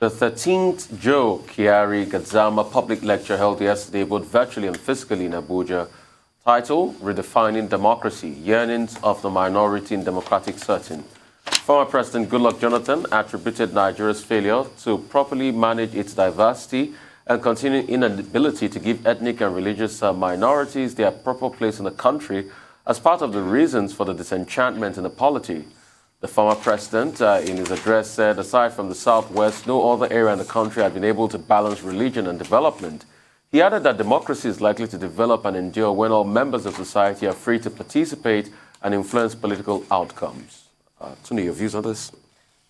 The 13th Joe Kiari Gadzama public lecture held yesterday, both virtually and physically in Abuja, titled Redefining Democracy, Yearnings of the Minority in Democratic Setting. Former President Goodluck Jonathan attributed Nigeria's failure to properly manage its diversity and continuing inability to give ethnic and religious minorities their proper place in the country as part of the reasons for the disenchantment in the polity. The former president, in his address, said aside from the Southwest, no other area in the country had been able to balance religion and development. He added that democracy is likely to develop and endure when all members of society are free to participate and influence political outcomes. Tony, your views on this?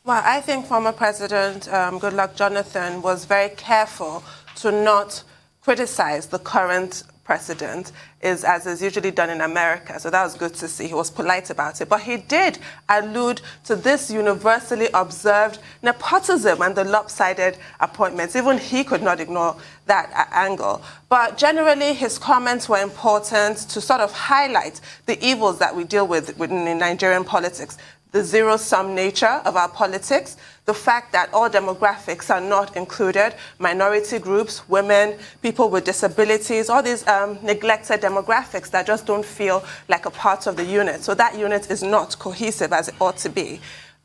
Well, I think former President Goodluck Jonathan was very careful to not criticize the current president, as is usually done in America. So that was good to see. He was polite about it. But he did allude to this universally observed nepotism and the lopsided appointments. Even he could not ignore that angle. But generally, his comments were important to sort of highlight the evils that we deal with in Nigerian politics. The zero-sum nature of our politics, the fact that all demographics are not included, minority groups, women, people with disabilities, all these neglected demographics that just don't feel like a part of the unit. So that unit is not cohesive as it ought to be.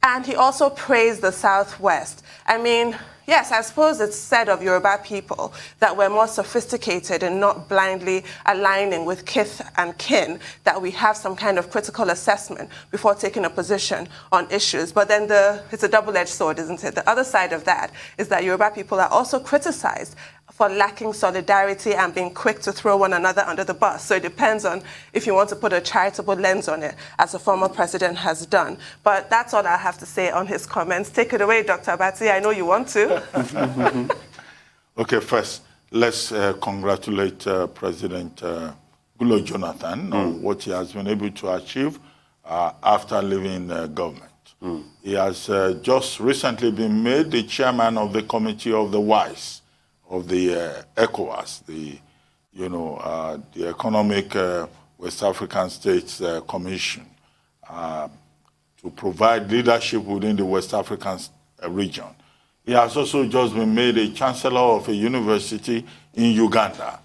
And he also praised the Southwest. I mean, yes, I suppose it's said of Yoruba people that we're more sophisticated and not blindly aligning with kith and kin, that we have some kind of critical assessment before taking a position on issues. But then it's a double-edged sword, isn't it? The other side of that is that Yoruba people are also criticized for lacking solidarity and being quick to throw one another under the bus. So it depends on if you want to put a charitable lens on it, as the former president has done. But that's all I have to say on his comments. Take it away, Dr. Abati. I know you want to. Okay, first, let's congratulate President Goodluck Jonathan on what he has been able to achieve after leaving government. He has just recently been made the chairman of the Committee of the Wise of the ECOWAS, the Economic West African States Commission, to provide leadership within the West African region. He has also just been made a chancellor of a university in Uganda.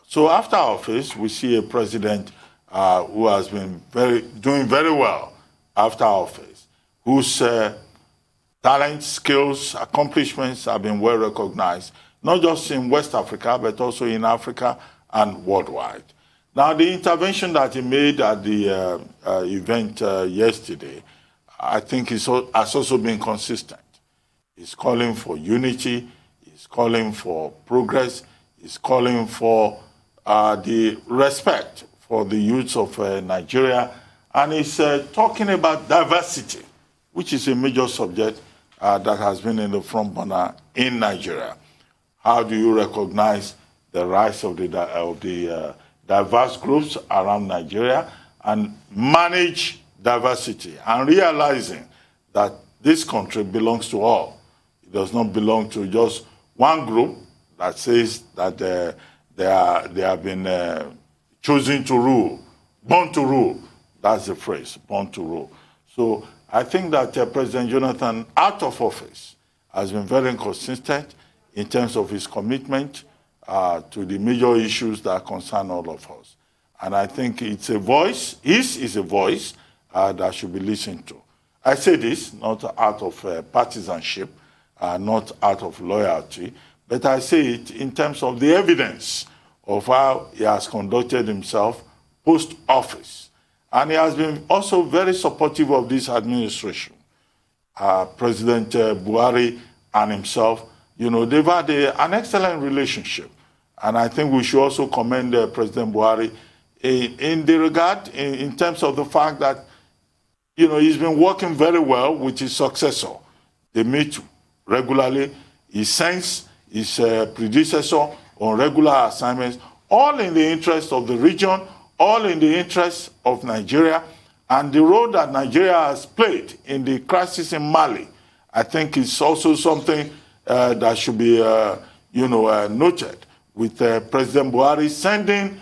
So after office, we see a president who has been doing very well after office, whose talent, skills, accomplishments have been well recognized, not just in West Africa, but also in Africa and worldwide. Now, the intervention that he made at the event yesterday, I think has also been consistent. He's calling for unity, he's calling for progress, he's calling for the respect for the youths of Nigeria, and he's talking about diversity, which is a major subject that has been in the front burner in Nigeria. How do you recognize the rights of the diverse groups around Nigeria and manage diversity and realizing that this country belongs to all? It does not belong to just one group that says that they have been chosen to rule, born to rule. That's the phrase, born to rule. So I think that President Jonathan, out of office, has been very inconsistent in terms of his commitment to the major issues that concern all of us. And I think it's a voice, his is a voice that should be listened to. I say this not out of partisanship, not out of loyalty, but I say it in terms of the evidence of how he has conducted himself post-office. And he has been also very supportive of this administration. President Buhari and himself, they've had an excellent relationship. And I think we should also commend President Buhari in the regard, in terms of the fact that, he's been working very well with his successor. They meet regularly. He sends his predecessor on regular assignments, all in the interest of the region, all in the interest of Nigeria. And the role that Nigeria has played in the crisis in Mali, I think is also something that should be, noted, with President Buhari sending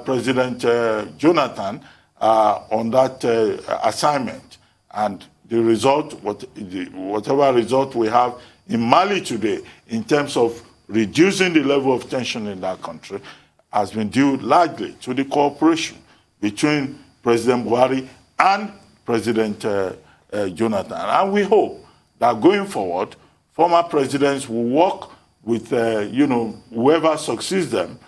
President Jonathan on that assignment. And the result, whatever result we have in Mali today in terms of reducing the level of tension in that country has been due largely to the cooperation between President Buhari and President Jonathan. And we hope that going forward, former presidents will work with whoever succeeds them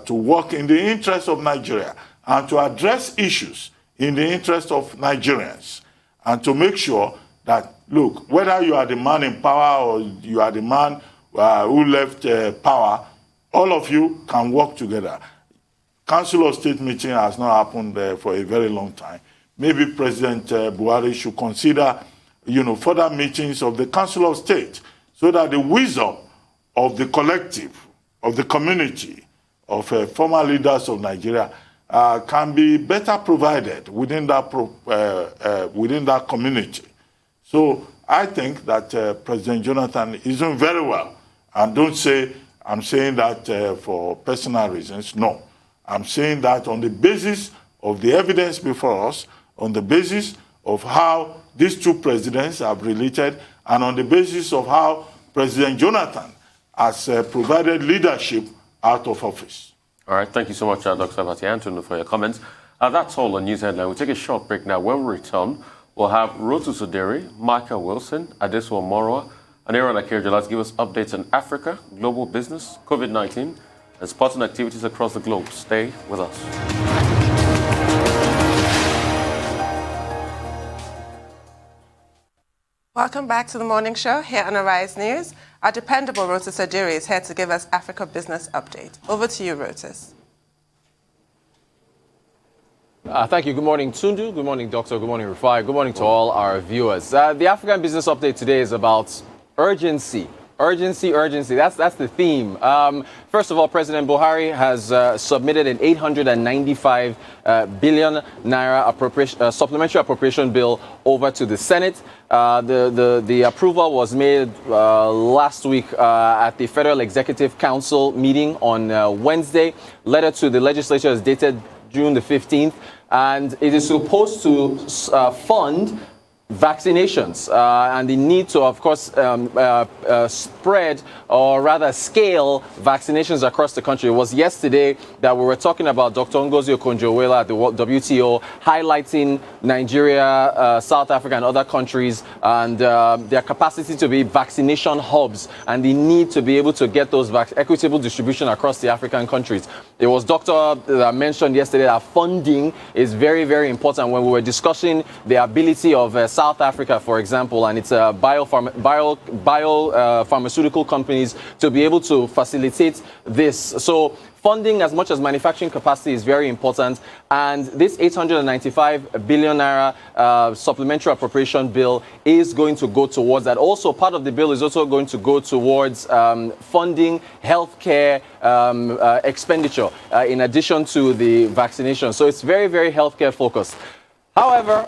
to work in the interest of Nigeria and to address issues in the interest of Nigerians and to make sure that, look, whether you are the man in power or you are the man who left power, all of you can work together. Council of State meeting has not happened for a very long time. Maybe President Buhari should consider, further meetings of the Council of State so that the wisdom of the collective, of the community, of former leaders of Nigeria can be better provided within that community. So I think that President Jonathan is doing very well. And don't say I'm saying that for personal reasons. No. I'm saying that on the basis of the evidence before us, on the basis of how these two presidents have related, and on the basis of how President Jonathan has provided leadership out of office. All right. Thank you so much, Dr. Vati Antonio, for your comments. That's all on News Headline. We'll take a short break now. When we return, we'll have Rotu Soderi, Michael Wilson, Adesuwa Morwa, and Aaron Akirjola give us updates on Africa, global business, COVID-19, and sporting activities across the globe. Stay with us. Welcome back to the morning show here on Arise News. Our dependable Rotus Adiri is here to give us Africa Business Update. Over to you, Rotus. Thank you. Good morning, Tundu. Good morning, Doctor. Good morning, Rufai. Good morning to all our viewers. The African Business Update today is about urgency. Urgency, urgency. That's the theme. First of all, President Buhari has submitted an 895 billion naira supplementary appropriation bill over to the Senate. The approval was made last week at the Federal Executive Council meeting on Wednesday. Letter to the legislature is dated June the 15th, and it is supposed to fund vaccinations and the need to, of course, spread or rather scale vaccinations across the country. It was yesterday that we were talking about Dr. Ngozi Okonjo-Iweala at the WTO, highlighting Nigeria, South Africa, and other countries and their capacity to be vaccination hubs and the need to be able to get those equitable distribution across the African countries. It was Doctor that mentioned yesterday that funding is very, very important when we were discussing the ability of South Africa, for example, and its biopharmaceutical companies to be able to facilitate this. So funding as much as manufacturing capacity is very important, and this 895 billion naira supplementary appropriation bill is going to go towards that. Also, part of the bill is also going to go towards funding healthcare expenditure in addition to the vaccination. So it's very, very healthcare focused. However,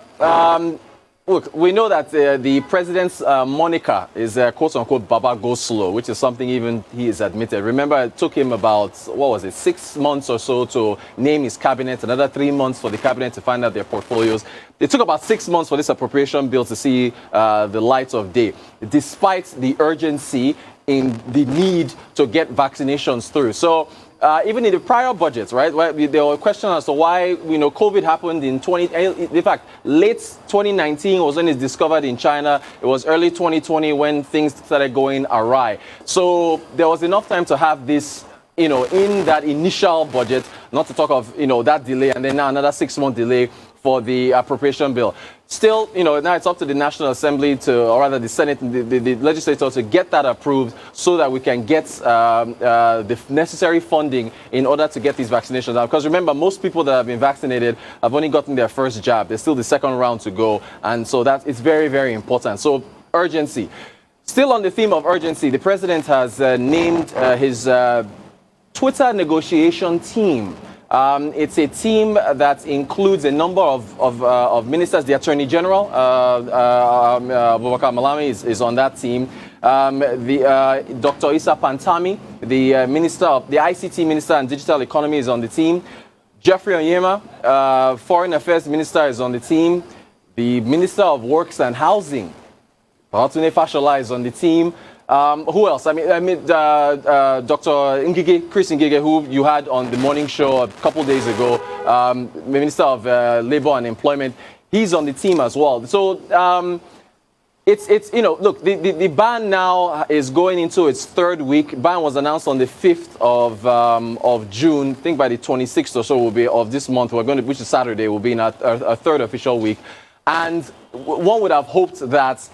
look, we know that the president's moniker is quote-unquote Baba Go Slow, which is something even he has admitted. Remember, it took him about, 6 months or so to name his cabinet, another 3 months for the cabinet to find out their portfolios. It took about 6 months for this appropriation bill to see the light of day, despite the urgency in the need to get vaccinations through. So even in the prior budgets, right, where there were questions as to why, COVID happened in late 2019 was when it's discovered in China. It was early 2020 when things started going awry. So there was enough time to have this, in that initial budget, not to talk of, that delay, and then now another 6-month delay for the appropriation bill. Still, now it's up to the National Assembly or rather the Senate, the legislature to get that approved so that we can get the necessary funding in order to get these vaccinations out. Because remember, most people that have been vaccinated have only gotten their first jab. There's still the second round to go. And so it's very, very important. So urgency. Still on the theme of urgency, the president has named his Twitter negotiation team. It's a team that includes a number of ministers. The Attorney General, Abubakar Malami, is on that team. Dr. Issa Pantami, the ICT Minister and Digital Economy, is on the team. Jeffrey Onyema, Foreign Affairs Minister, is on the team. The Minister of Works and Housing, Babatunde Fashola, is on the team. Who else? Dr. Chris Ngige, who you had on the morning show a couple days ago, Minister of Labor and Employment, he's on the team as well. So it's look, the ban now is going into its third week. Ban was announced on the 5th of June. I think by the 26th or so will be of this month. Which is Saturday, will be in our third official week. And one would have hoped that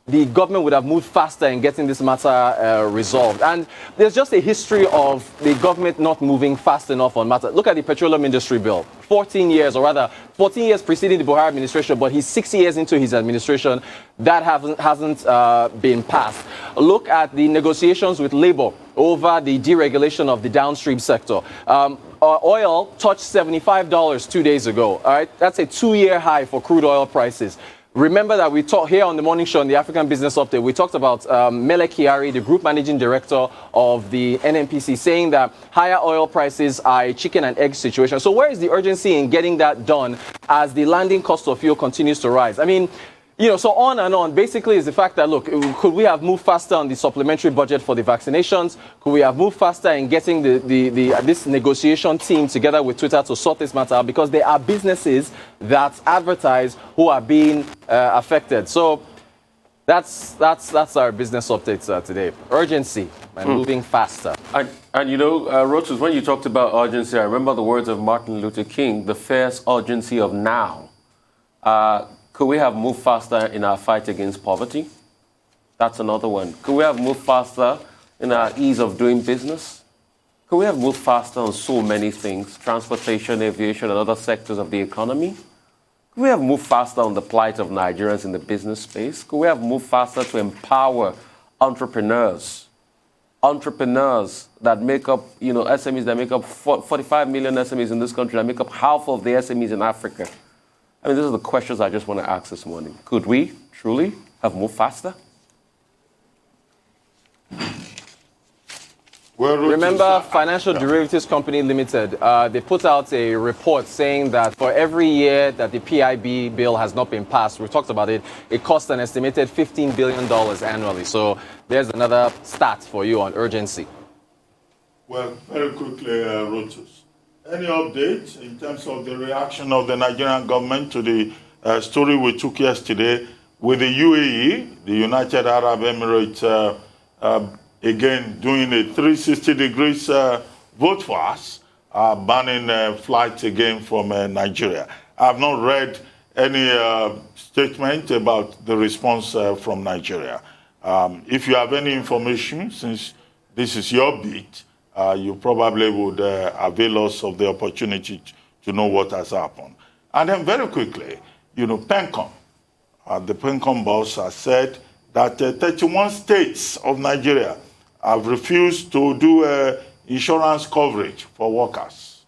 the government would have moved faster in getting this matter resolved. And there's just a history of the government not moving fast enough on matters. Look at the petroleum industry bill. 14 years, or rather 14 years preceding the Buhari administration, but he's 6 years into his administration. That hasn't been passed. Look at the negotiations with Labour over the deregulation of the downstream sector. Oil touched $75 2 days ago. All right, that's a 2-year high for crude oil prices. Remember that we talked here on the morning show on the African Business Update, we talked about Mele Kyari, the group managing director of the NNPC, saying that higher oil prices are a chicken and egg situation. So where is the urgency in getting that done as the landing cost of fuel continues to rise? I mean, so on and on. Basically, is the fact that, look, could we have moved faster on the supplementary budget for the vaccinations? Could we have moved faster in getting this negotiation team together with Twitter to sort this matter out? Because there are businesses that advertise who are being affected. So that's our business update today. Urgency and moving faster. And Rotus, when you talked about urgency, I remember the words of Martin Luther King, the fierce urgency of now. Could we have moved faster in our fight against poverty? That's another one. Could we have moved faster in our ease of doing business? Could we have moved faster on so many things, transportation, aviation, and other sectors of the economy? Could we have moved faster on the plight of Nigerians in the business space? Could we have moved faster to empower entrepreneurs? Entrepreneurs that make up, SMEs that make up 45 million SMEs in this country, that make up half of the SMEs in Africa. I mean, these are the questions I just want to ask this morning. Could we truly have moved faster? Remember Financial Derivatives Company Limited, they put out a report saying that for every year that the PIB bill has not been passed, we talked about it, it costs an estimated $15 billion annually. So there's another stat for you on urgency. Well, very quickly, Rotus. Any update in terms of the reaction of the Nigerian government to the story we took yesterday with the UAE, the United Arab Emirates, again doing a 360 degrees vote for us, banning flights again from Nigeria? I have not read any statement about the response from Nigeria. If you have any information, since this is your beat, you probably would avail us of the opportunity to know what has happened. And then very quickly, PENCOM, the PENCOM boss has said that 31 states of Nigeria have refused to do insurance coverage for workers.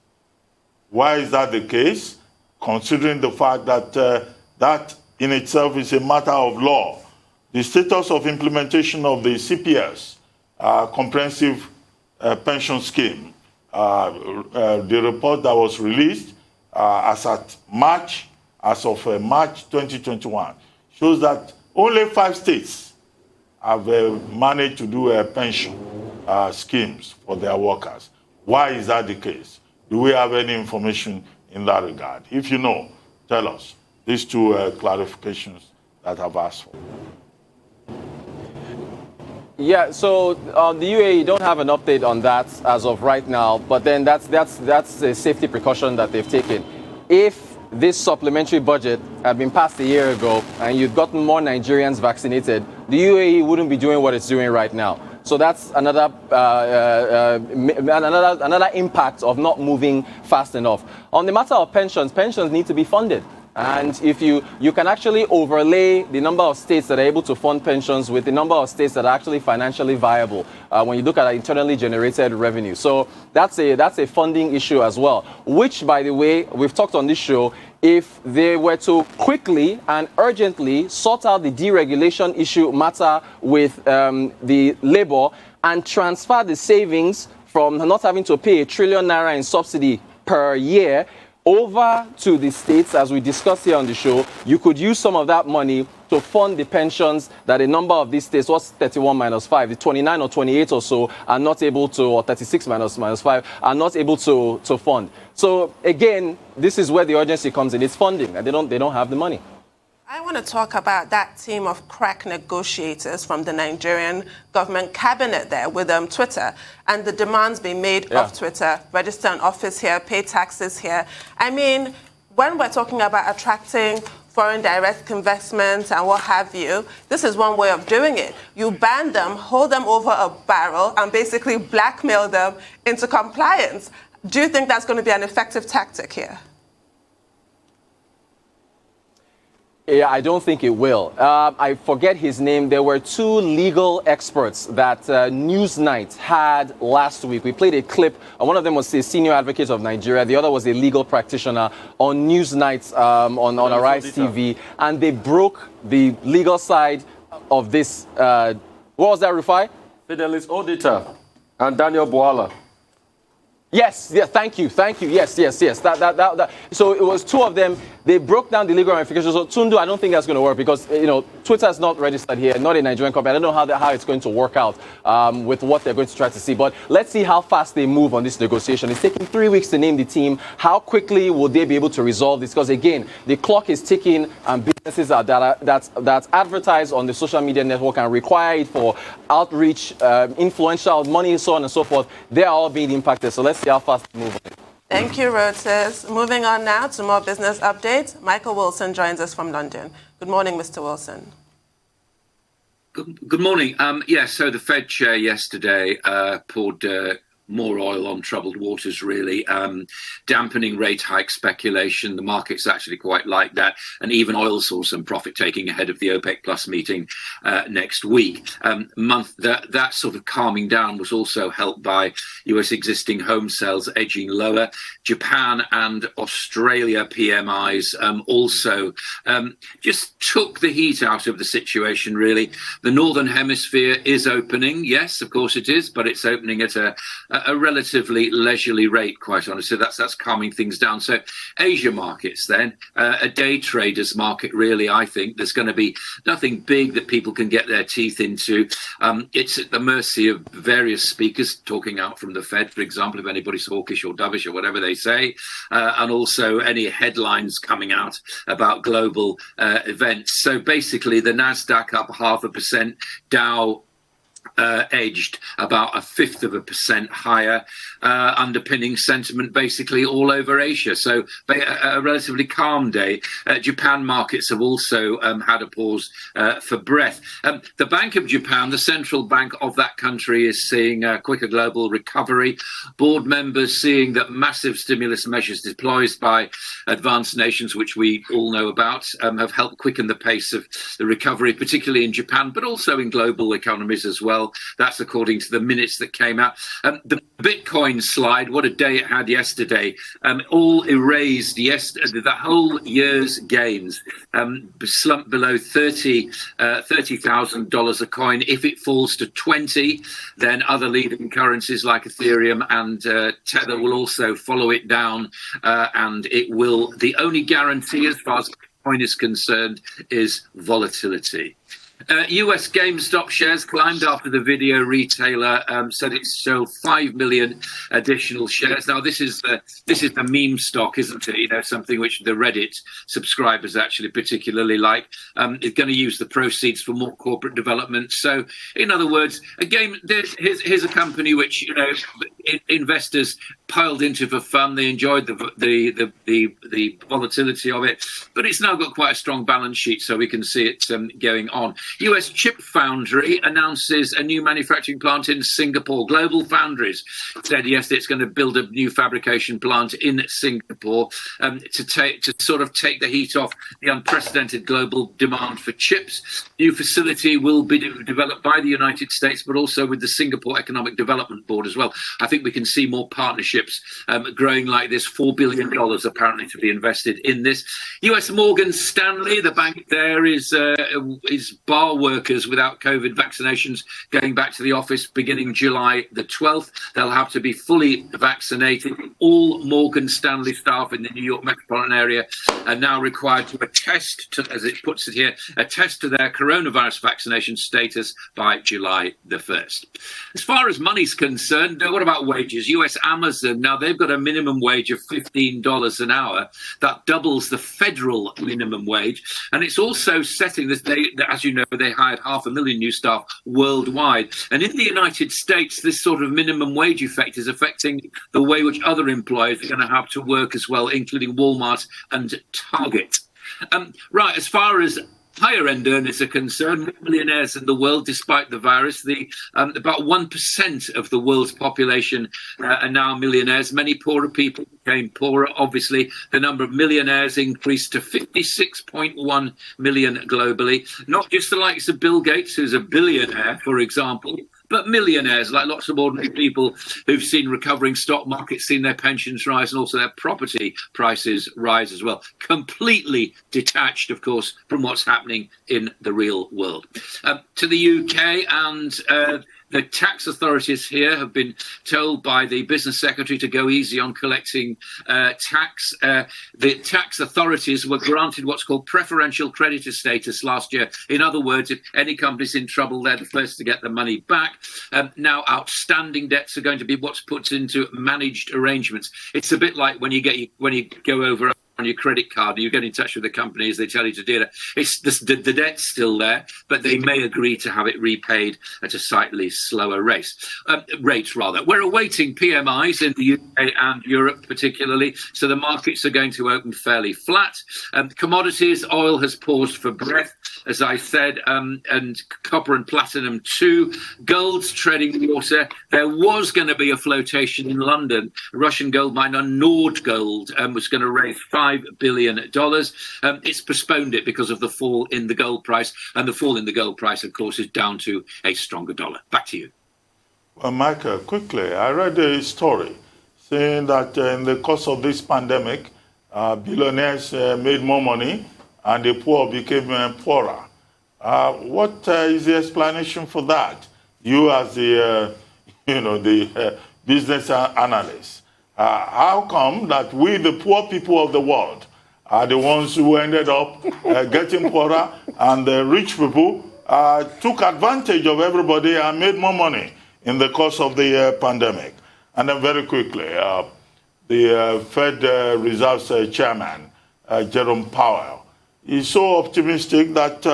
Why is that the case? Considering the fact that that in itself is a matter of law. The status of implementation of the CPS, comprehensive pension scheme, the report that was released as of March 2021, shows that only 5 states have managed to do pension schemes for their workers. Why is that the case? Do we have any information in that regard? If you know, tell us. These 2 clarifications that I've asked for. Yeah, so the UAE don't have an update on that as of right now, but then that's a safety precaution that they've taken. If this supplementary budget had been passed a year ago and you'd gotten more Nigerians vaccinated, the UAE wouldn't be doing what it's doing right now. So that's another impact of not moving fast enough. On the matter of pensions need to be funded. And if you can actually overlay the number of states that are able to fund pensions with the number of states that are actually financially viable when you look at internally generated revenue. So that's a funding issue as well, which, by the way, we've talked on this show, if they were to quickly and urgently sort out the deregulation issue matter with the Labour and transfer the savings from not having to pay ₦1 trillion in subsidy per year over to the states, as we discussed here on the show. You could use some of that money to fund the pensions that a number of these states, what's 31 minus 5, the 29 or 28 or so, are not able to, or 36 minus 5, are not able to fund. So again, this is where the urgency comes in. It's funding, and they don't have the money. I want to talk about that team of crack negotiators from the Nigerian government cabinet there with Twitter and the demands being made of Twitter, register an office here, pay taxes here. I mean, when we're talking about attracting foreign direct investments and what have you, this is one way of doing it. You ban them, hold them over a barrel, and basically blackmail them into compliance. Do you think that's going to be an effective tactic here? Yeah, I don't think it will. I forget his name. There were two legal experts that Newsnight had last week. We played a clip. One of them was a senior advocate of Nigeria. The other was a legal practitioner on Newsnight on Arise TV. And they broke the legal side of this. What was that, Rufai? Fidelis Auditor and Daniel Boala. Yes, thank you. Yes. That. So it was two of them. They broke down the legal ramifications. So Tundu, I don't think that's going to work because, Twitter is not registered here, not a Nigerian company. I don't know how it's going to work out with what they're going to try to see. But let's see how fast they move on this negotiation. It's taking 3 weeks to name the team. How quickly will they be able to resolve this? Because again, the clock is ticking, and businesses that's advertised on the social media network and require it for outreach, influential money, so on and so forth. They are all being impacted. So let's see how fast they move on. Thank you, Rotes. Moving on now to more business updates. Michael Wilson joins us from London. Good morning, Mr. Wilson. Good morning. So the Fed chair yesterday poured more oil on troubled waters, really, dampening rate hike speculation. The markets actually quite like that. And even oil saw some profit taking ahead of the OPEC Plus meeting next week. That sort of calming down was also helped by US existing home sales edging lower. Japan and Australia PMIs also just took the heat out of the situation, really. The Northern Hemisphere is opening. Yes, of course it is, but it's opening at a relatively leisurely rate, quite honestly. That's calming things down. So Asia markets then, a day trader's market, really. I think there's going to be nothing big that people can get their teeth into. It's at the mercy of various speakers talking out from the Fed, for example, if anybody's hawkish or dovish or whatever they say, and also any headlines coming out about global events. So basically the NASDAQ up 0.5%, Dow edged about 0.5% higher, underpinning sentiment basically all over Asia. So a relatively calm day. Japan markets have also had a pause for breath. The Bank of Japan, the central bank of that country, is seeing a quicker global recovery. Board members seeing that massive stimulus measures deployed by advanced nations, which we all know about, have helped quicken the pace of the recovery, particularly in Japan, but also in global economies as well. That's according to the minutes that came out. The Bitcoin slide, what a day it had yesterday, all erased the whole year's gains, slumped below $30,000 a coin. If it falls to 20, then other leading currencies like Ethereum and Tether will also follow it down, and it will. The only guarantee as far as Bitcoin is concerned is volatility. US GameStop shares climbed after the video retailer said it sold 5 million additional shares. Now, this is the meme stock, isn't it? Something which the Reddit subscribers actually particularly like. It's going to use the proceeds for more corporate development. So, in other words, again, here's a company which investors piled into for fun. They enjoyed the volatility of it, but it's now got quite a strong balance sheet, so we can see it going on. US chip foundry announces a new manufacturing plant in Singapore. Global Foundries said yesterday it's going to build a new fabrication plant in Singapore to sort of take the heat off the unprecedented global demand for chips. New facility will be developed by the United States, but also with the Singapore Economic Development Board as well. I think we can see more partnerships growing like this. $4 billion apparently to be invested in this. US Morgan Stanley, the bank there, is bar workers without COVID vaccinations going back to the office beginning July the 12th. They'll have to be fully vaccinated. All Morgan Stanley staff in the New York metropolitan area are now required to attest to, as it puts it here, attest to their coronavirus vaccination status by July the 1st. As far as money's concerned, what about wages? US Amazon, now they've got a minimum wage of $15 an hour. That doubles the federal minimum wage. And it's also setting this, as you know, they hired 500,000 new staff worldwide. And in the United States, this sort of minimum wage effect is affecting the way which other employers are going to have to work as well, including Walmart and Target. Right, as far as higher end earners are concerned, millionaires in the world, despite the virus, about 1% of the world's population are now millionaires. Many poorer people became poorer. Obviously, the number of millionaires increased to 56.1 million globally. Not just the likes of Bill Gates, who's a billionaire, for example, but millionaires, like lots of ordinary people who've seen recovering stock markets, seen their pensions rise, and also their property prices rise as well. Completely detached, of course, from what's happening in the real world. To the UK, and the tax authorities here have been told by the business secretary to go easy on collecting tax. The tax authorities were granted what's called preferential creditor status last year. In other words, if any company's in trouble, they're the first to get the money back. Now, outstanding debts are going to be what's put into managed arrangements. It's a bit like when you go over on your credit card and you get in touch with the companies, they tell you to do that. The debt's still there, but they may agree to have it repaid at a slightly slower rate. We're awaiting PMIs in the UK and Europe particularly, so the markets are going to open fairly flat. Commodities, oil has paused for breath, as I said, and copper and platinum too. Gold's treading water. There was going to be a flotation in London. Russian gold miner Nord Gold was going to raise $5 billion. It's postponed it because of the fall in the gold price, and the fall in the gold price, of course, is down to a stronger dollar. Back to you. Well, Michael, quickly, I read a story saying that in the course of this pandemic, billionaires made more money and the poor became poorer. What is the explanation for that? You, as the business analyst, how come that we, the poor people of the world, are the ones who ended up getting poorer, and the rich people took advantage of everybody and made more money in the course of the pandemic? And then very quickly, the Fed Reserve's chairman, Jerome Powell, is so optimistic that,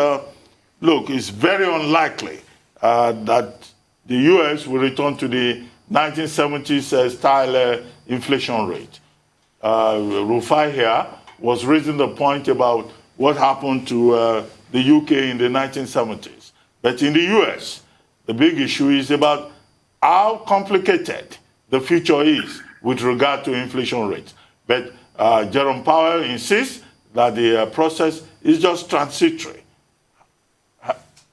look, it's very unlikely that the U.S. will return to the 1970s style inflation rate. Rufai here was raising the point about what happened to the UK in the 1970s. But in the US, the big issue is about how complicated the future is with regard to inflation rates. But Jerome Powell insists that the process is just transitory.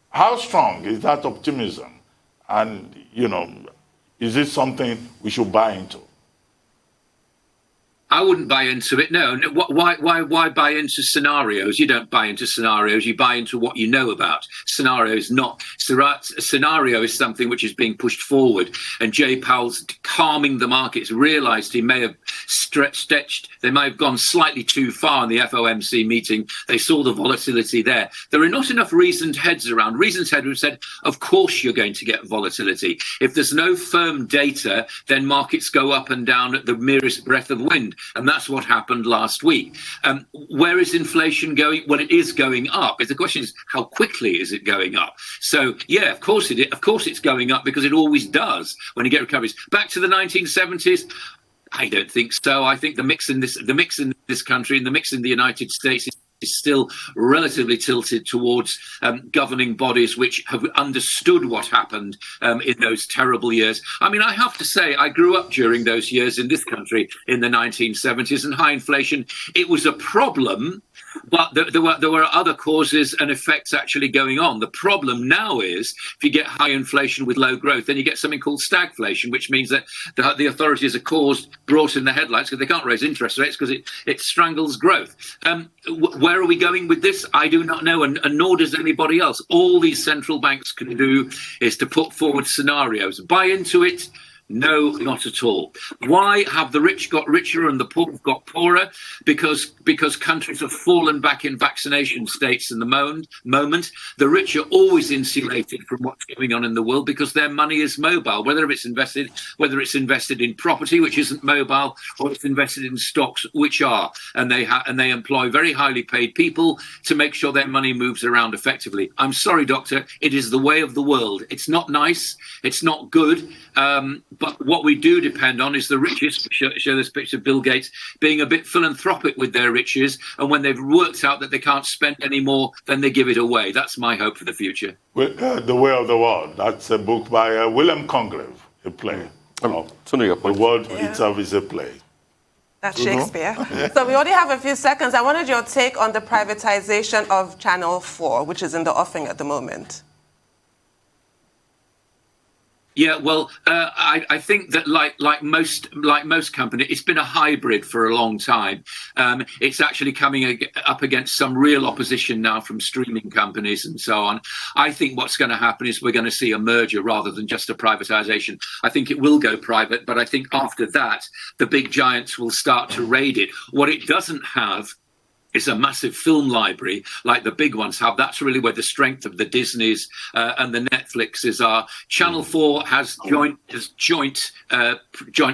How strong is that optimism? And, is it something we should buy into? I wouldn't buy into it. No. Why buy into scenarios? You don't buy into scenarios. You buy into what you know about. Scenarios not. A scenario is something which is being pushed forward. And Jay Powell's calming the markets, realised he may have stretched. They may have gone slightly too far in the FOMC meeting. They saw the volatility there. There are not enough reasoned heads around. Reasoned heads have said, of course you're going to get volatility. If there's no firm data, then markets go up and down at the merest breath of wind. And that's what happened last week. Where is inflation going? Well, it is going up. The question is, how quickly is it going up? So, yeah, of course it's going up, because it always does when you get recoveries. Back to the 1970s, I don't think so. I think the mix in this country and the mix in the United States is is still relatively tilted towards governing bodies which have understood what happened in those terrible years. I mean, I have to say, I grew up during those years in this country in the 1970s, and high inflation, it was a problem. But there were other causes and effects actually going on. The problem now is if you get high inflation with low growth, then you get something called stagflation, which means that the authorities are brought in the headlights because they can't raise interest rates because it strangles growth. Where are we going with this? I do not know, and nor does anybody else. All these central banks can do is to put forward scenarios. Buy into it? No, not at all. Why have the rich got richer and the poor got poorer? Because countries have fallen back in vaccination states in the moment. The rich are always insulated from what's going on in the world because their money is mobile, whether it's invested in property, which isn't mobile, or it's invested in stocks, which are, and they employ very highly paid people to make sure their money moves around effectively. I'm sorry, doctor, it is the way of the world. It's not nice, it's not good. But what we do depend on is the richest. Show this picture of Bill Gates being a bit philanthropic with their riches. And when they've worked out that they can't spend any more, then they give it away. That's my hope for the future. The Way of the World. That's a book by William Congreve, a play. The world itself is a play. That's Shakespeare. So we only have a few seconds. I wanted your take on the privatization of Channel 4, which is in the offing at the moment. Yeah, well, I think that like most companies, it's been a hybrid for a long time. It's actually coming up against some real opposition now from streaming companies and so on. I think what's going to happen is we're going to see a merger rather than just a privatization. I think it will go private, but I think after that, the big giants will start to raid it. What it doesn't have is a massive film library like the big ones have. That's really where the strength of the Disneys and the Netflixes are. Channel 4 has joint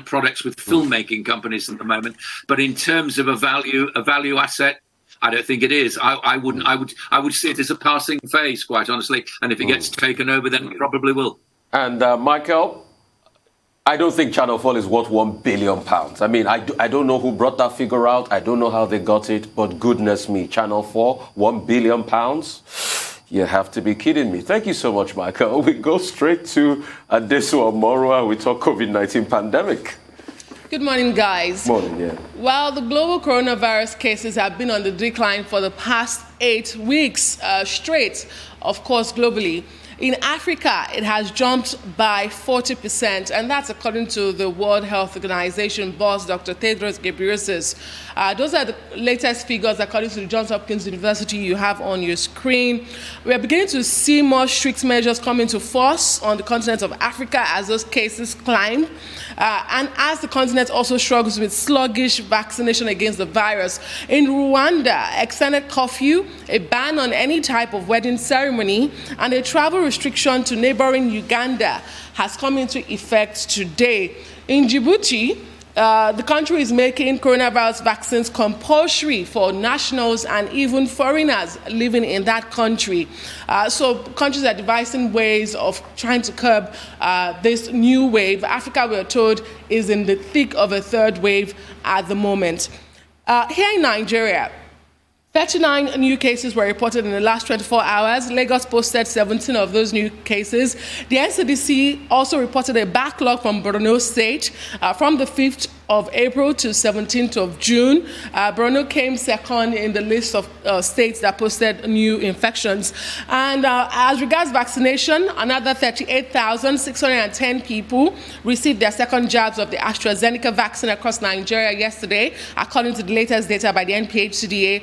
products with filmmaking companies at the moment, but in terms of a value asset, I don't think it is. I would see it as a passing phase, quite honestly. And if it gets taken over, then it probably will. And Michael, I don't think Channel 4 is worth £1 billion. I mean, I don't know who brought that figure out. I don't know how they got it, but goodness me, Channel 4, £1 billion? You have to be kidding me. Thank you so much, Michael. We go straight to Adesu Omoro and we talk COVID-19 pandemic. Good morning, guys. Morning, yeah. Well, the global coronavirus cases have been on the decline for the past 8 weeks straight, of course, globally. In Africa, it has jumped by 40%, and that's according to the World Health Organization boss, Dr. Tedros Ghebreyesus. Those are the latest figures according to the Johns Hopkins University you have on your screen. We are beginning to see more strict measures come into force on the continent of Africa as those cases climb, and as the continent also struggles with sluggish vaccination against the virus. In Rwanda, extended curfew, a ban on any type of wedding ceremony, and a travel restriction to neighboring Uganda has come into effect today. In Djibouti, the country is making coronavirus vaccines compulsory for nationals and even foreigners living in that country. So countries are devising ways of trying to curb this new wave. Africa, we are told, is in the thick of a third wave at the moment. Here in Nigeria, 39 new cases were reported in the last 24 hours. Lagos posted 17 of those new cases. The NCDC also reported a backlog from Borno State from the 5th of April to 17th of June. Borno came second in the list of states that posted new infections. And as regards vaccination, another 38,610 people received their second jabs of the AstraZeneca vaccine across Nigeria yesterday, according to the latest data by the NPHCDA,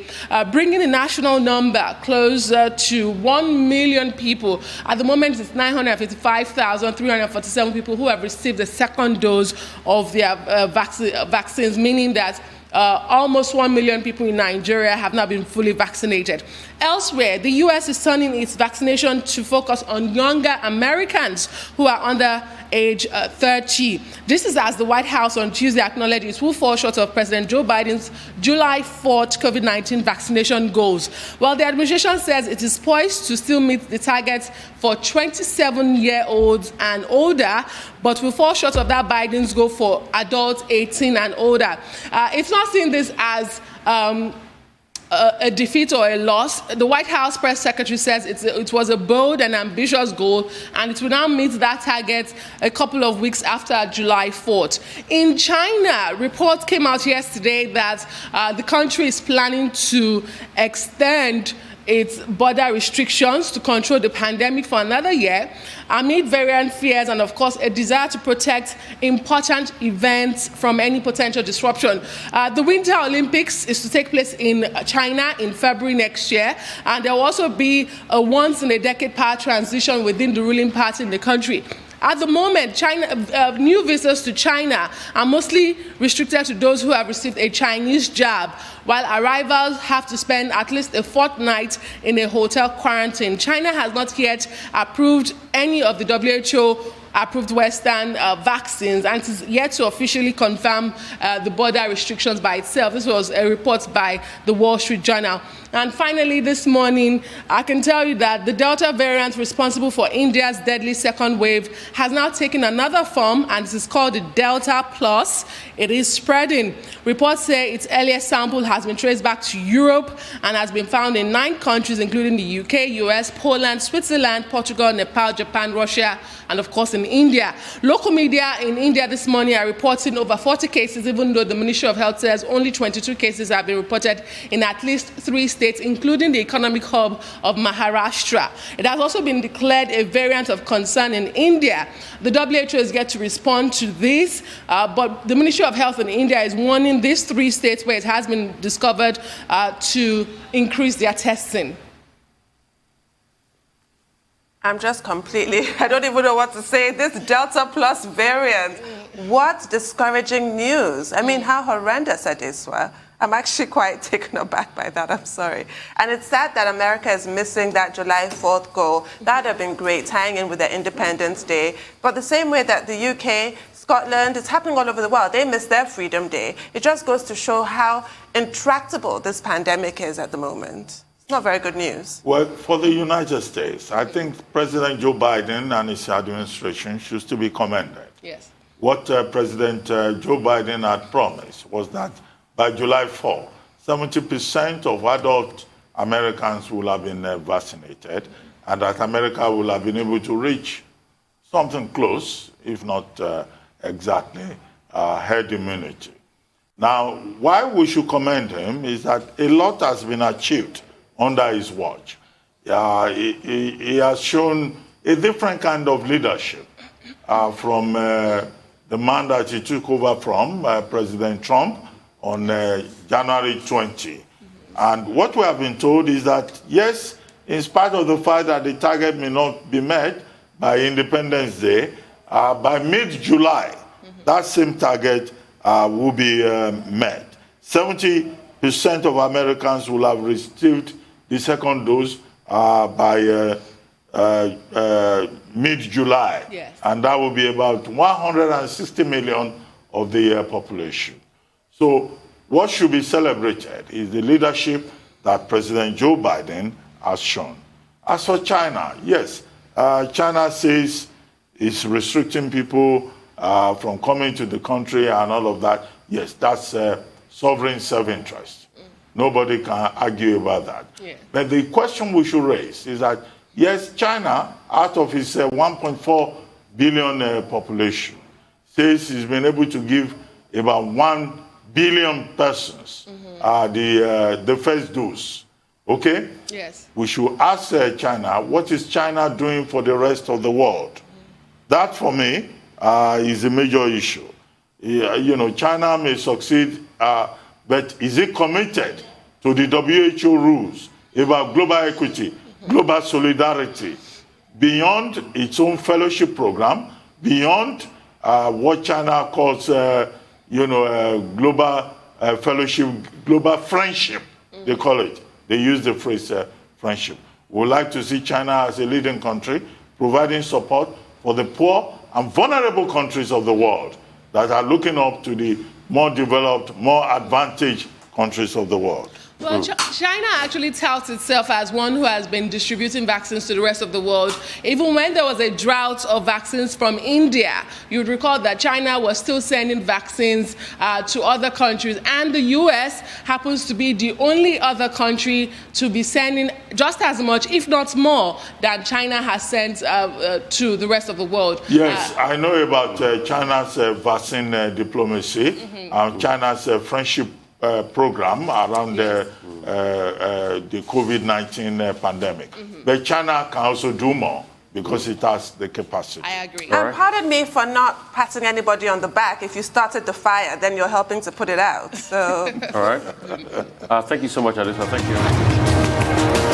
bringing the national number closer to 1 million people. At the moment, it's 955,347 people who have received the second dose of their vaccines, meaning that almost 1 million people in Nigeria have now been fully vaccinated. Elsewhere, the U.S. is turning its vaccination to focus on younger Americans who are under age 30. This is as the White House on Tuesday acknowledged it will fall short of President Joe Biden's July 4th COVID-19 vaccination goals. Well, the administration says it is poised to still meet the targets for 27-year-olds and older, but will fall short of that Biden's goal for adults 18 and older. It's not seeing this as a defeat or a loss. The White House press secretary says it was a bold and ambitious goal, and it will now meet that target a couple of weeks after July 4th. In China, reports came out yesterday that the country is planning to extend its border restrictions to control the pandemic for another year, amid variant fears and, of course, a desire to protect important events from any potential disruption. The Winter Olympics is to take place in China in February next year, and there will also be a once-in-a-decade power transition within the ruling party in the country. At the moment, new visitors to China are mostly restricted to those who have received a Chinese jab, while arrivals have to spend at least a fortnight in a hotel quarantine. China has not yet approved any of the WHO approved Western vaccines, and it is yet to officially confirm the border restrictions by itself. This was a report by the Wall Street Journal. And finally, this morning, I can tell you that the Delta variant responsible for India's deadly second wave has now taken another form, and this is called the Delta Plus. It is spreading. Reports say its earliest sample has been traced back to Europe and has been found in 9 countries, including the UK, US, Poland, Switzerland, Portugal, Nepal, Japan, Russia, and of course in India. Local media in India this morning are reporting over 40 cases, even though the Ministry of Health says only 22 cases have been reported in at least 3 states, including the economic hub of Maharashtra. It has also been declared a variant of concern in India. The WHO is yet to respond to this, but the Ministry of Health in India is warning these 3 states where it has been discovered to increase their testing. I'm just completely, I don't even know what to say. This Delta Plus variant, what discouraging news. I mean, how horrendous it is. Well, I'm actually quite taken aback by that, I'm sorry. And it's sad that America is missing that July 4th goal. That would have been great, tying in with their Independence Day. But the same way that the UK, Scotland, it's happening all over the world, they miss their Freedom Day. It just goes to show how intractable this pandemic is at the moment. Not very good news. Well, for the United States, I think President Joe Biden and his administration should still be commended. Yes. What President Joe Biden had promised was that by July 4, 70% of adult Americans will have been vaccinated, and that America will have been able to reach something close, if not exactly, herd immunity. Now, why we should commend him is that a lot has been achieved under his watch. He has shown a different kind of leadership from the man that he took over from, President Trump, on January 20. And what we have been told is that, yes, in spite of the fact that the target may not be met by Independence Day, by mid-July, that same target will be met. 70% of Americans will have received the second dose by mid-July. Yes. And that will be about 160 million of the population. So what should be celebrated is the leadership that President Joe Biden has shown. As for China, yes, China says it's restricting people from coming to the country and all of that. Yes, that's sovereign self-interest. Nobody can argue about that. Yeah. But the question we should raise is that, yes, China, out of its 1.4 billion population, says it's been able to give about 1 billion persons the first dose. Okay? Yes. We should ask China, what is China doing for the rest of the world? That, for me, is a major issue. You know, China may succeed, but is it committed to the WHO rules about global equity, global solidarity, beyond its own fellowship program, beyond what China calls, global fellowship, global friendship, they call it. They use the phrase friendship. We would like to see China as a leading country, providing support for the poor and vulnerable countries of the world that are looking up to the more developed, more advantaged countries of the world. Well, China actually touts itself as one who has been distributing vaccines to the rest of the world. Even when there was a drought of vaccines from India, you'd recall that China was still sending vaccines to other countries. And the U.S. happens to be the only other country to be sending just as much, if not more, than China has sent to the rest of the world. Yes, I know about China's vaccine diplomacy, China's friendship program around the COVID-19 pandemic. But China can also do more because it has the capacity. I agree. And pardon me for not patting anybody on the back. If you started the fire, then you're helping to put it out. So. All right. Thank you so much, Alisa. Thank you.